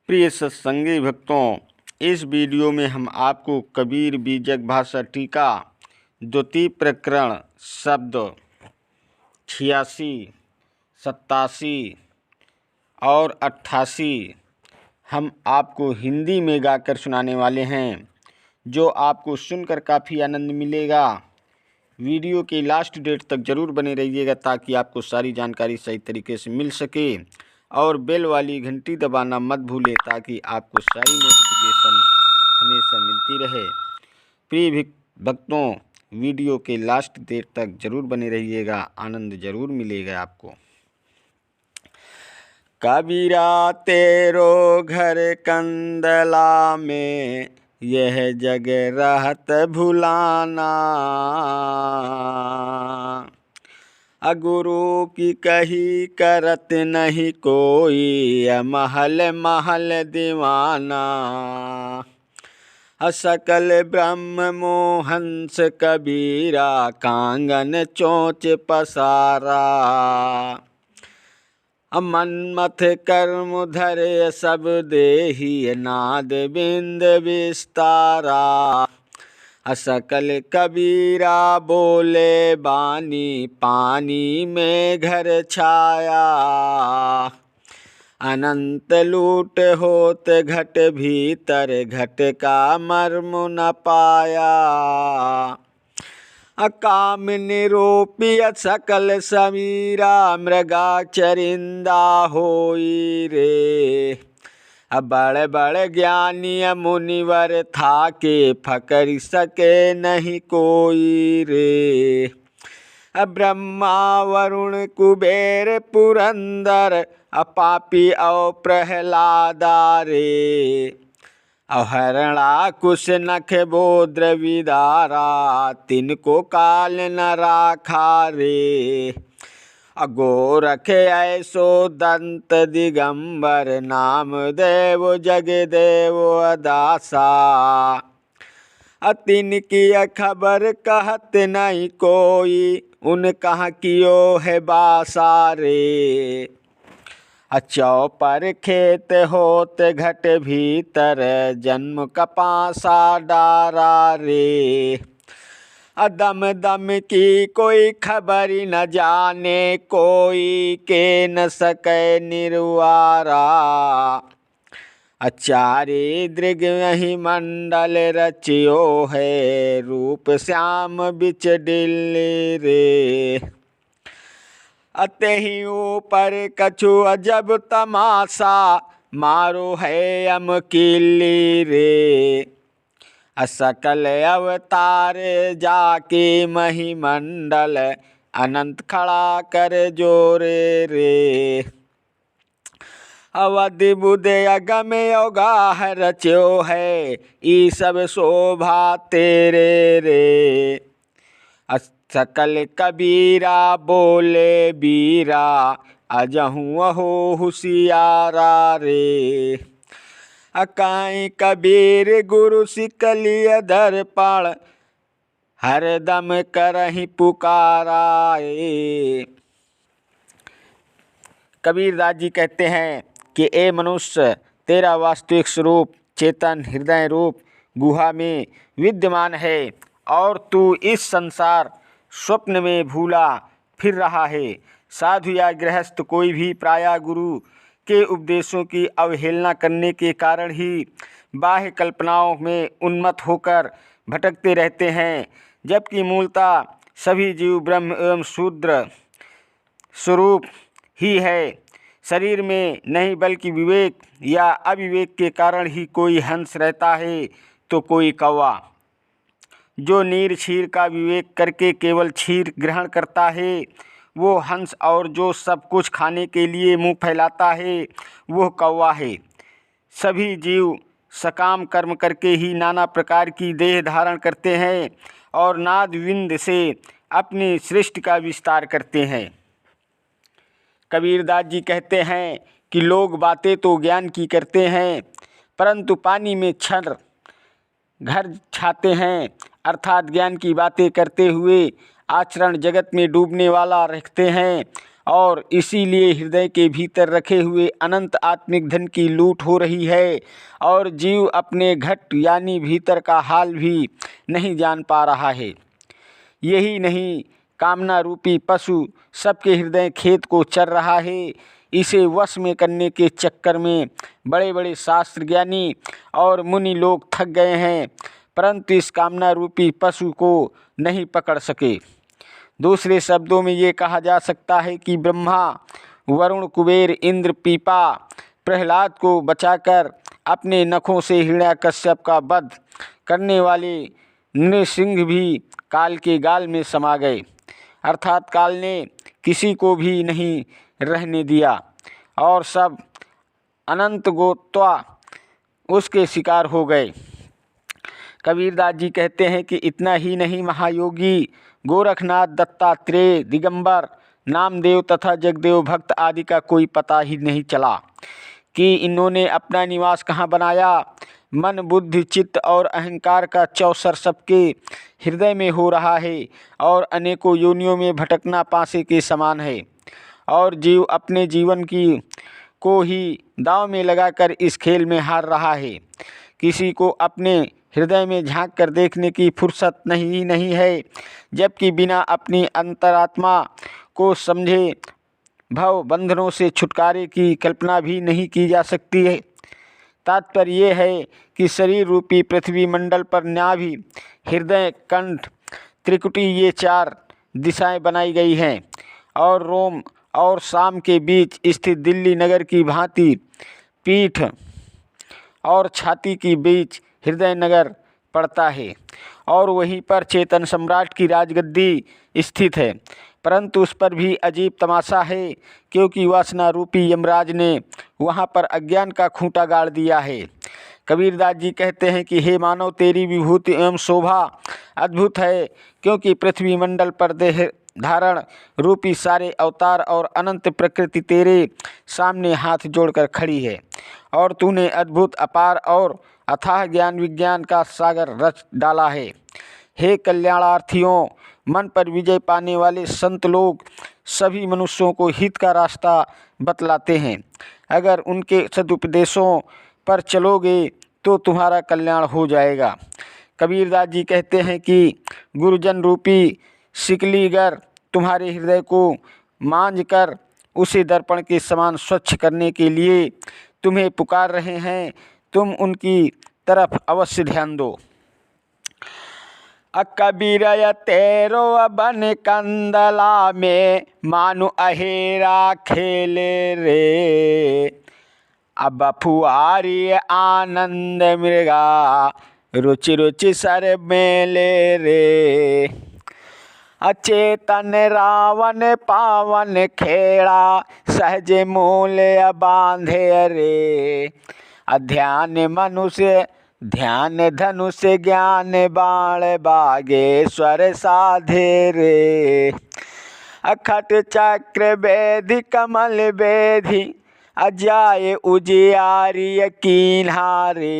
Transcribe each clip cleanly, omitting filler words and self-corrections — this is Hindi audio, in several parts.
प्रिय सत्संगी भक्तों, इस वीडियो में हम आपको कबीर बीजक भाषा टीका द्वितीय प्रकरण शब्द 86, 87 और 88 हम आपको हिंदी में गाकर सुनाने वाले हैं, जो आपको सुनकर काफ़ी आनंद मिलेगा। वीडियो के लास्ट डेट तक ज़रूर बने रहिएगा ताकि आपको सारी जानकारी सही तरीके से मिल सके, और बेल वाली घंटी दबाना मत भूलें ताकि आपको सारी नोटिफिकेशन हमेशा मिलती रहे। प्रिय भक्तों, वीडियो के लास्ट डेट तक ज़रूर बने रहिएगा, आनंद ज़रूर मिलेगा आपको। कबीरा तेरो घर कंदला में, यह जग रहत भुलाना। गुरु की कही करत नहीं कोई, महल महल दीवाना। सकल ब्रह्म मोहंस कबीरा, कांगन चोंच पसारा। मनमथ कर्म धरे सब देही, नाद बिंद विस्तारा। सकल कबीरा बोले बानी, पानी में घर छाया। अनंत लूट होत घट भीतर, घट का मर्म न पाया। काम निरूपिय सकल समीरा, मृगा चरिंदा होई रे। बड़ बड़ ज्ञानी मुनिवर था के, फकर सके नहीं कोई रे। ब्रह्मा वरुण कुबेर पुरंदर, पापी औ प्रहलादा रे। हरणा कुश नख बोद्र विदारा, तिनको काल न राखा रे। गोरख ऐसो दंत दिगंबर, नाम देव जगदेव दासा। तिनकी खबर कहत नहीं कोई, उन कहाँ कियो है बासा रे। चौपर खेत होत घट भीतर, जन्म कपासा डारा रे। दम दम की कोई खबरी न जाने, कोई के न सके निर्वारा। चारे दृग वही मंडल रचियो है, रूप श्याम बिच डिल्ली रे। अतहि ऊपर कछु अजब तमाशा, मारो है अम किल्ली रे। सकल अवतार जाके महिमंडल, अनंत खड़ा कर जोरे रे। अवधि बुध अगम योगाह रच्यो है, ई सब शोभा तेरे रे। सकल कबीरा बोले बीरा, अजहू अहो हुशियारा रे। अकाई कबीर गुरु सिकलिय दर्पण, हरदम करहि पुकारा। कबीरदास जी कहते हैं कि ए मनुष्य, तेरा वास्तविक स्वरूप चेतन हृदय रूप गुहा में विद्यमान है, और तू इस संसार स्वप्न में भूला फिर रहा है। साधु या गृहस्थ कोई भी प्रायः गुरु के उपदेशों की अवहेलना करने के कारण ही बाह्य कल्पनाओं में उन्मत्त होकर भटकते रहते हैं, जबकि मूलतः सभी जीव ब्रह्म एवं शूद्र स्वरूप ही है। शरीर में नहीं बल्कि विवेक या अविवेक के कारण ही कोई हंस रहता है तो कोई कौवा। जो नीर क्षीर का विवेक करके केवल क्षीर ग्रहण करता है वो हंस, और जो सब कुछ खाने के लिए मुंह फैलाता है वो कौवा है। सभी जीव सकाम कर्म करके ही नाना प्रकार की देह धारण करते हैं और नाद विंद से अपनी सृष्टि का विस्तार करते हैं। कबीरदास जी कहते हैं कि लोग बातें तो ज्ञान की करते हैं, परंतु पानी में क्षण घर छाते हैं, अर्थात ज्ञान की बातें करते हुए आचरण जगत में डूबने वाला रखते हैं, और इसीलिए हृदय के भीतर रखे हुए अनंत आत्मिक धन की लूट हो रही है और जीव अपने घट यानी भीतर का हाल भी नहीं जान पा रहा है। यही नहीं, कामना रूपी पशु सबके हृदय खेत को चर रहा है। इसे वश में करने के चक्कर में बड़े बड़े शास्त्र ज्ञानी और मुनि लोग थक गए हैं, परंतु इस कामना रूपी पशु को नहीं पकड़ सके। दूसरे शब्दों में ये कहा जा सकता है कि ब्रह्मा, वरुण, कुबेर, इंद्र, पीपा प्रहलाद को बचाकर अपने नखों से हिरण्याकश्यप का वध करने वाले नृसिंह भी काल के गाल में समा गए, अर्थात काल ने किसी को भी नहीं रहने दिया और सब अनंत गोत्वा उसके शिकार हो गए। कबीरदास जी कहते हैं कि इतना ही नहीं, महायोगी गोरखनाथ, दत्तात्रेय, दिगंबर, नामदेव तथा जगदेव भक्त आदि का कोई पता ही नहीं चला कि इन्होंने अपना निवास कहाँ बनाया। मन, बुद्धि, चित्त और अहंकार का चौसर सबके हृदय में हो रहा है और अनेकों योनियों में भटकना पासे के समान है और जीव अपने जीवन को ही दांव में लगाकर इस खेल में हार रहा है। किसी को अपने हृदय में झांक कर देखने की फुर्सत नहीं है, जबकि बिना अपनी अंतरात्मा को समझे भव बंधनों से छुटकारे की कल्पना भी नहीं की जा सकती है। तात्पर्य यह है कि शरीर रूपी पृथ्वी मंडल पर नाभि, हृदय, कंठ, त्रिकुटी ये 4 दिशाएं बनाई गई हैं और रोम और शाम के बीच स्थित दिल्ली नगर की भांति पीठ और छाती के बीच हृदय नगर पड़ता है और वहीं पर चेतन सम्राट की राजगद्दी स्थित है। परंतु उस पर भी अजीब तमाशा है, क्योंकि वासना रूपी यमराज ने वहाँ पर अज्ञान का खूंटा गाड़ दिया है। कबीरदास जी कहते हैं कि हे मानव, तेरी विभूति एवं शोभा अद्भुत है, क्योंकि पृथ्वी मंडल पर देह धारण रूपी सारे अवतार और अनंत प्रकृति तेरे सामने हाथ जोड़कर खड़ी है और तूने अद्भुत, अपार और अथाह ज्ञान विज्ञान का सागर रच डाला है। हे कल्याणार्थियों, मन पर विजय पाने वाले संत लोग सभी मनुष्यों को हित का रास्ता बतलाते हैं। अगर उनके सदुपदेशों पर चलोगे तो तुम्हारा कल्याण हो जाएगा। कबीरदास जी कहते हैं कि गुरुजन रूपी शिकलीगर तुम्हारे हृदय को मांझ कर उसे दर्पण के समान स्वच्छ करने के लिए तुम्हें पुकार रहे हैं। तुम उनकी तरफ अवश्य ध्यान दो। कबीर तेरो बन कंदला में मानु अहेरा खेले रे, अब फुआरी आनंद मृगा रुचि रुचि सर मेले रे। अचेतन रावण पावन खेड़ा सहज मूल बांधे रे। अध्यान मनुष्य ध्यान धनुष ज्ञान बाण बागेश्वर साधे रे। अखट चक्र वेधि कमल वेधि अजाय उजियारी कीन्हारे।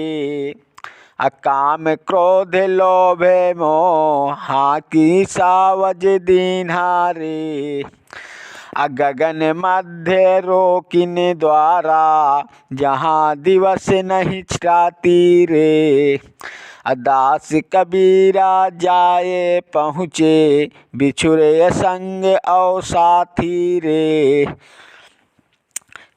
अकाम क्रोध लोभ मोह की सावज दीन्हारे। गगन मध्य रोकिन द्वारा जहाँ दिवस नहीं छाती रे। दास कबीरा जाए पहुँचे बिछुरे संग और साथी रे।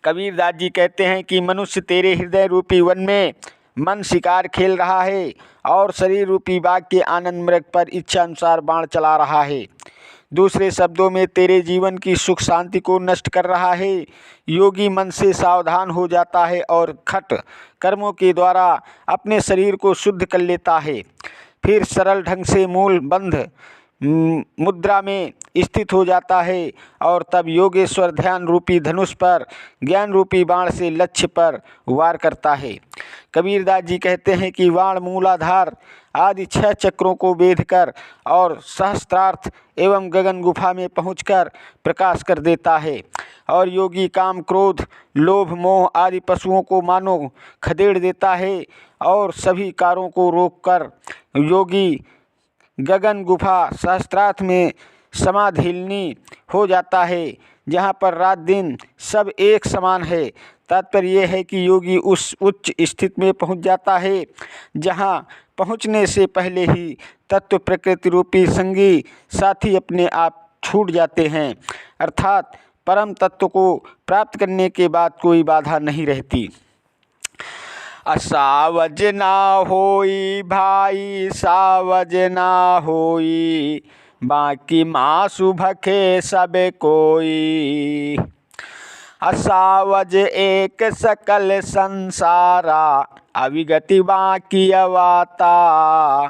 कबीरदास जी कहते हैं कि मनुष्य तेरे हृदय रूपी वन में मन शिकार खेल रहा है और शरीर रूपी बाघ के आनंद मृग पर इच्छा अनुसार बाण चला रहा है। दूसरे शब्दों में तेरे जीवन की सुख शांति को नष्ट कर रहा है। योगी मन से सावधान हो जाता है और खट कर्मों के द्वारा अपने शरीर को शुद्ध कर लेता है। फिर सरल ढंग से मूल बंध मुद्रा में स्थित हो जाता है और तब योगेश्वर ध्यान रूपी धनुष पर ज्ञान रूपी बाण से लक्ष्य पर वार करता है। कबीरदास जी कहते हैं कि बाण मूलाधार आदि 6 चक्रों को वेध कर और सहस्त्रार्थ एवं गगन गुफा में पहुंचकर प्रकाश कर देता है और योगी काम क्रोध लोभ मोह आदि पशुओं को मानो खदेड़ देता है और सभी कारों को रोककर योगी गगन गुफा सहस्त्रार्थ में समाधिलनी हो जाता है। जहाँ पर रात दिन सब एक समान है। तात्पर्य यह है कि योगी उस उच्च स्थिति में पहुँच जाता है जहाँ पहुँचने से पहले ही तत्व प्रकृति रूपी संगी साथी अपने आप छूट जाते हैं, अर्थात परम तत्व को प्राप्त करने के बाद कोई बाधा नहीं रहती। सावज ना होई भाई सावज ना होई, बाकी मासु भखे सब कोई। असावज एक सकल संसारा, अविगति बाकी अवाता।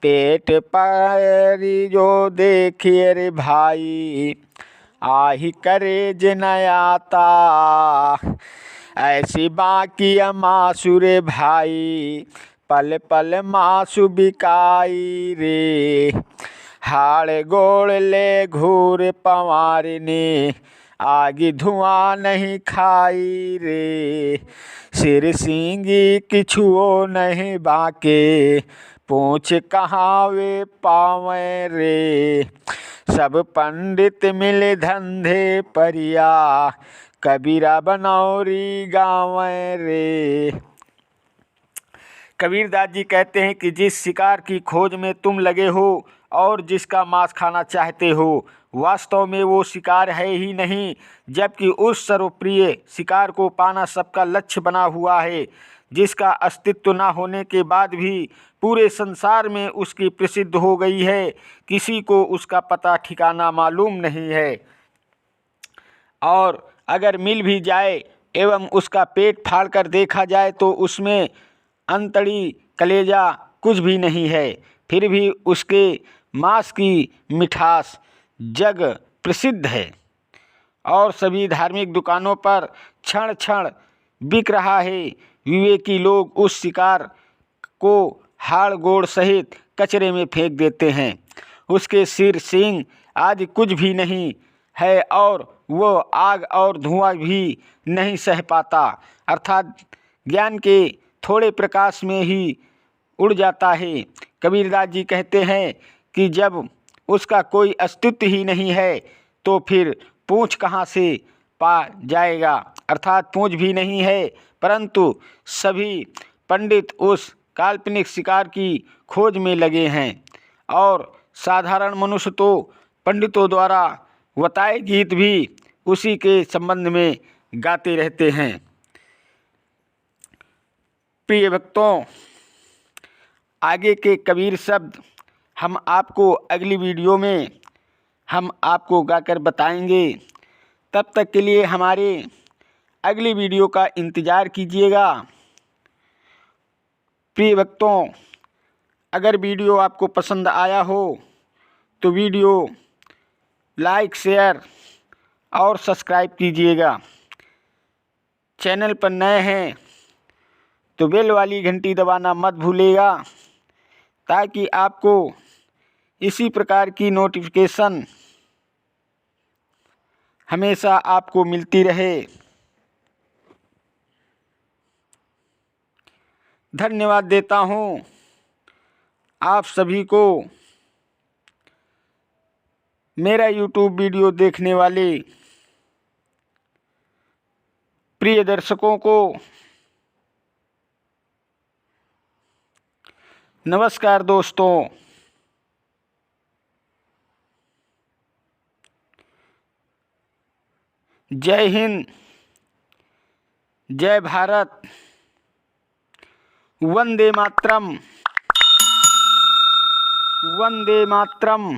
पेट परी जो देखिए रे भाई, आही करे जनयाता। ऐसी बाकी मासु रे भाई, पल पल मासु बिकाई रे। हाड़ गोड़ ले घूर पवारिनी, आगी धुआं नहीं खाई रे। सिर सींगी किछुओ नहीं बाके, पूछ कहाँ वे पावे रे। सब पंडित मिले धंधे परिया, कबीरा बनौरी गाँव रे। कबीरदास जी कहते हैं कि जिस शिकार की खोज में तुम लगे हो और जिसका मांस खाना चाहते हो, वास्तव में वो शिकार है ही नहीं, जबकि उस सर्वप्रिय शिकार को पाना सबका लक्ष्य बना हुआ है, जिसका अस्तित्व न होने के बाद भी पूरे संसार में उसकी प्रसिद्ध हो गई है। किसी को उसका पता ठिकाना मालूम नहीं है, और अगर मिल भी जाए एवं उसका पेट फाड़ कर देखा जाए तो उसमें अंतड़ी कलेजा कुछ भी नहीं है, फिर भी उसके मांस की मिठास जग प्रसिद्ध है और सभी धार्मिक दुकानों पर क्षण क्षण बिक रहा है। विवेकी लोग उस शिकार को हाड़ गोड़ सहित कचरे में फेंक देते हैं। उसके सिर सींग आदि कुछ भी नहीं है और वो आग और धुआं भी नहीं सह पाता, अर्थात ज्ञान के थोड़े प्रकाश में ही उड़ जाता है। कबीरदास जी कहते हैं कि जब उसका कोई अस्तित्व ही नहीं है तो फिर पूँछ कहाँ से पा जाएगा, अर्थात पूँछ भी नहीं है। परंतु सभी पंडित उस काल्पनिक शिकार की खोज में लगे हैं और साधारण मनुष्य तो पंडितों द्वारा बताए गीत भी उसी के संबंध में गाते रहते हैं। प्रिय भक्तों, आगे के कबीर शब्द हम आपको अगली वीडियो में हम आपको गाकर बताएंगे। तब तक के लिए हमारे अगली वीडियो का इंतज़ार कीजिएगा। प्रिय भक्तों, अगर वीडियो आपको पसंद आया हो तो वीडियो लाइक शेयर और सब्सक्राइब कीजिएगा। चैनल पर नए हैं तो बेल वाली घंटी दबाना मत भूलिएगा, ताकि आपको इसी प्रकार की नोटिफिकेशन हमेशा आपको मिलती रहे। धन्यवाद देता हूँ आप सभी को, मेरा YouTube वीडियो देखने वाले प्रिय दर्शकों को। नमस्कार दोस्तों, जय हिंद, जय भारत, वंदे मातरम, वंदे मातरम।